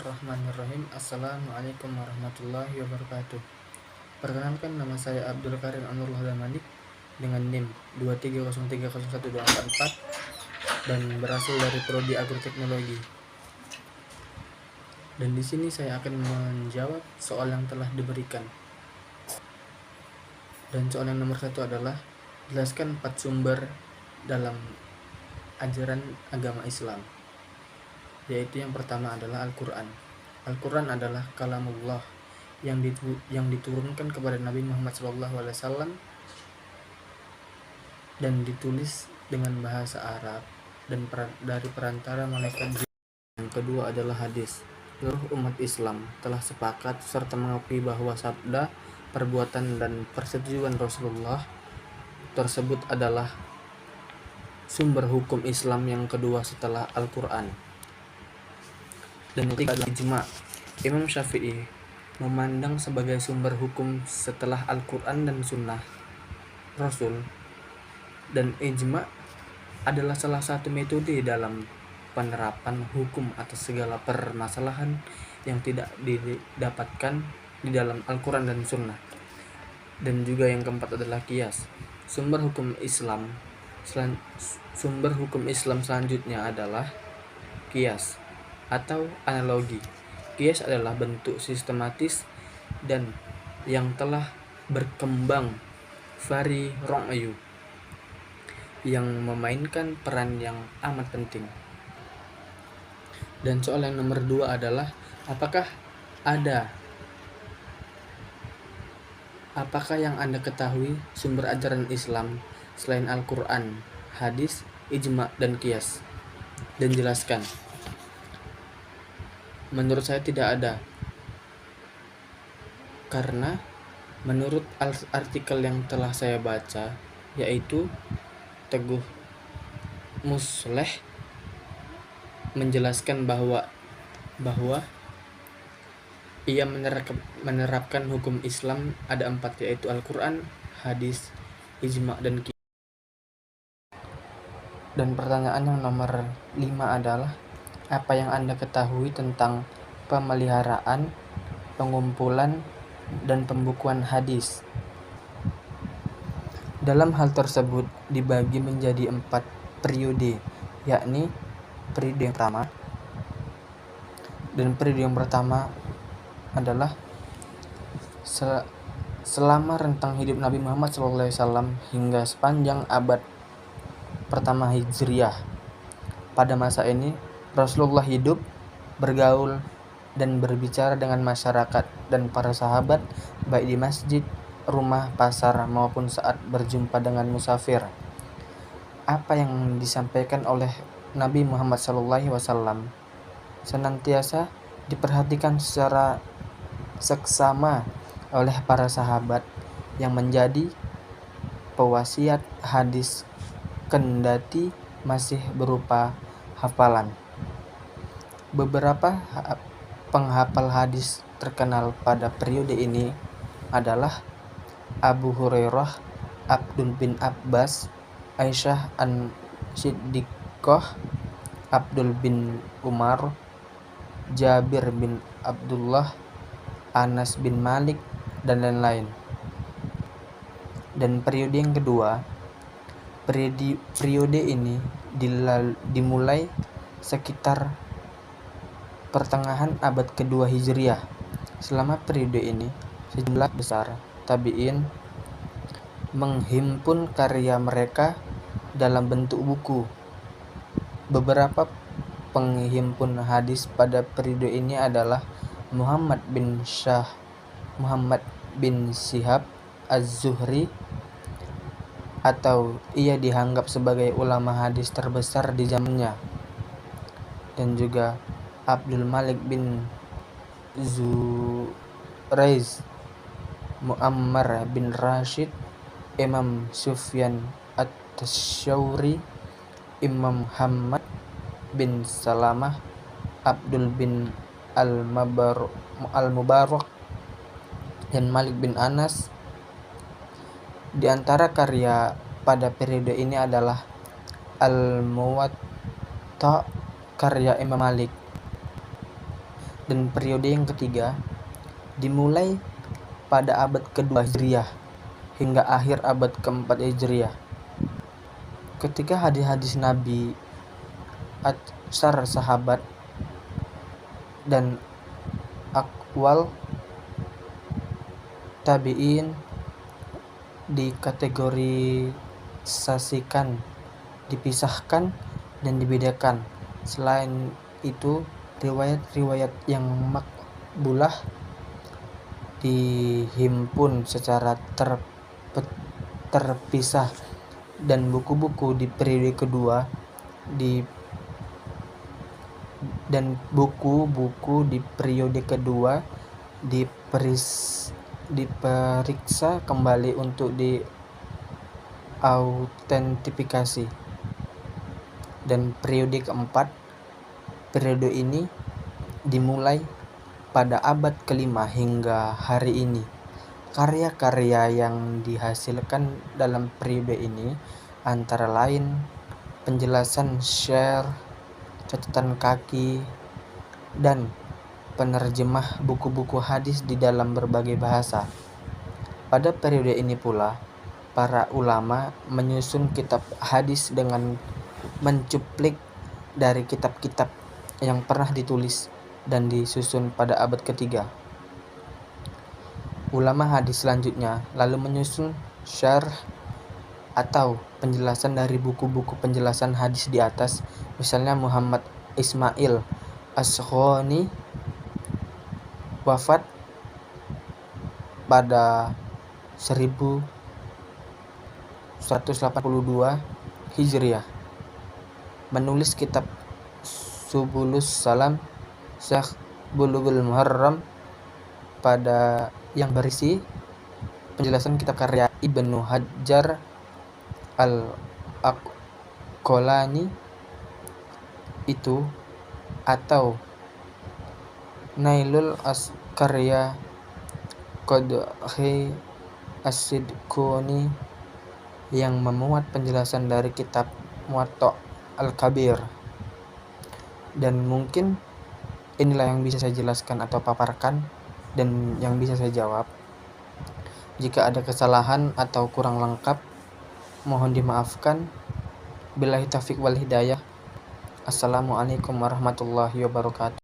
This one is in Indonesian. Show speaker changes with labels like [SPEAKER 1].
[SPEAKER 1] Bismillahirrahmanirrahim. Assalamualaikum warahmatullahi wabarakatuh. Perkenalkan, nama saya Abdul Karim Anurullah Damanik dengan NIM 230301244 dan berasal dari Prodi Agroteknologi. Dan di sini saya akan menjawab soal yang telah diberikan. Dan soal yang nomor 1 adalah jelaskan 4 sumber dalam ajaran agama Islam. Yaitu yang pertama adalah Al-Quran. Al-Quran adalah kalamullah yang diturunkan kepada Nabi Muhammad SAW dan ditulis dengan bahasa Arab dan dari perantara malaikat Jibril. Yang kedua adalah hadis. Seluruh umat Islam telah sepakat serta mengakui bahwa sabda, perbuatan, dan persetujuan Rasulullah tersebut adalah sumber hukum Islam yang kedua setelah Al-Quran. Dan yang ketiga adalah ijma. Imam Syafi'i memandang sebagai sumber hukum setelah Al-Quran dan Sunnah Rasul. Dan ijma adalah salah satu metode dalam penerapan hukum atas segala permasalahan yang tidak didapatkan di dalam Al-Quran dan Sunnah. Dan juga yang keempat adalah qiyas. Sumber hukum Islam selanjutnya adalah qiyas atau analogi. Qiyas adalah bentuk sistematis dan yang telah berkembang vari ra'yu yang memainkan peran yang amat penting. Dan soal yang nomor 2 adalah apakah yang Anda ketahui sumber ajaran Islam selain Al-Quran, hadis, ijma, dan qiyas? Dan jelaskan. Menurut saya tidak ada, karena menurut artikel yang telah saya baca, yaitu Teguh Musleh menjelaskan bahwa ia menerapkan hukum Islam ada 4, yaitu Al-Quran, hadis, ijma, dan qiyas. Dan pertanyaan yang nomor 5 adalah apa yang Anda ketahui tentang pemeliharaan, pengumpulan, dan pembukuan hadis? Dalam hal tersebut dibagi menjadi 4 periode, yakni periode yang pertama adalah selama rentang hidup Nabi Muhammad SAW hingga sepanjang abad pertama Hijriah. Pada masa ini Rasulullah hidup, bergaul, dan berbicara dengan masyarakat dan para sahabat baik di masjid, rumah, pasar, maupun saat berjumpa dengan musafir. Apa yang disampaikan oleh Nabi Muhammad SAW senantiasa diperhatikan secara seksama oleh para sahabat yang menjadi pewasiat hadis kendati masih berupa hafalan. Beberapa penghafal hadis terkenal pada periode ini adalah Abu Hurairah, Abdul bin Abbas, Aisyah Siddiqah, Abdul bin Umar, Jabir bin Abdullah, Anas bin Malik, dan lain-lain. Dan periode yang kedua, periode ini dimulai sekitar pertengahan abad kedua Hijriah. Selama periode ini, sejumlah besar tabi'in menghimpun karya mereka dalam bentuk buku. Beberapa penghimpun hadis pada periode ini adalah Muhammad bin Syihab Az-Zuhri, atau ia dianggap sebagai ulama hadis terbesar di zamannya, dan juga Abdul Malik bin Zuraiz, Muammar bin Rashid, Imam Sufyan At-Tsauri, Imam Muhammad bin Salamah, Abdul bin Al-Mubarak, dan Malik bin Anas. Di antara karya pada periode ini adalah Al-Muwatta karya Imam Malik, Dan periode yang ketiga dimulai pada abad kedua Hijriah hingga akhir abad keempat Hijriah. Ketika hadis-hadis Nabi, atsar sahabat, dan akwal tabi'in dikategorisasikan, dipisahkan, dan dibedakan. Selain itu, riwayat-riwayat yang makbulah dihimpun secara terpisah, dan buku-buku di periode kedua diperiksa kembali untuk diautentifikasi. Dan periode keempat, periode ini dimulai pada abad kelima hingga hari ini. Karya-karya yang dihasilkan dalam periode ini antara lain penjelasan syair, catatan kaki, dan penerjemah buku-buku hadis di dalam berbagai bahasa. Pada periode ini pula, para ulama menyusun kitab hadis dengan mencuplik dari kitab-kitab yang pernah ditulis dan disusun pada abad ketiga. Ulama hadis selanjutnya lalu menyusun syarh atau penjelasan dari buku-buku penjelasan hadis di atas. Misalnya Muhammad Ismail As-Sukhani wafat pada 1182 Hijriah, menulis kitab Subulus Salam, Syekh Bulughul Muharram pada yang berisi penjelasan kitab karya Ibnu Hajar Al-Asqalani itu, atau Nailul karya Qadhi As-Sidquni yang memuat penjelasan dari kitab Muwatta Al-Kabir. Dan mungkin inilah yang bisa saya jelaskan atau paparkan dan yang bisa saya jawab. Jika ada kesalahan atau kurang lengkap, mohon dimaafkan. Billahi taufiq wal hidayah. Assalamualaikum warahmatullahi wabarakatuh.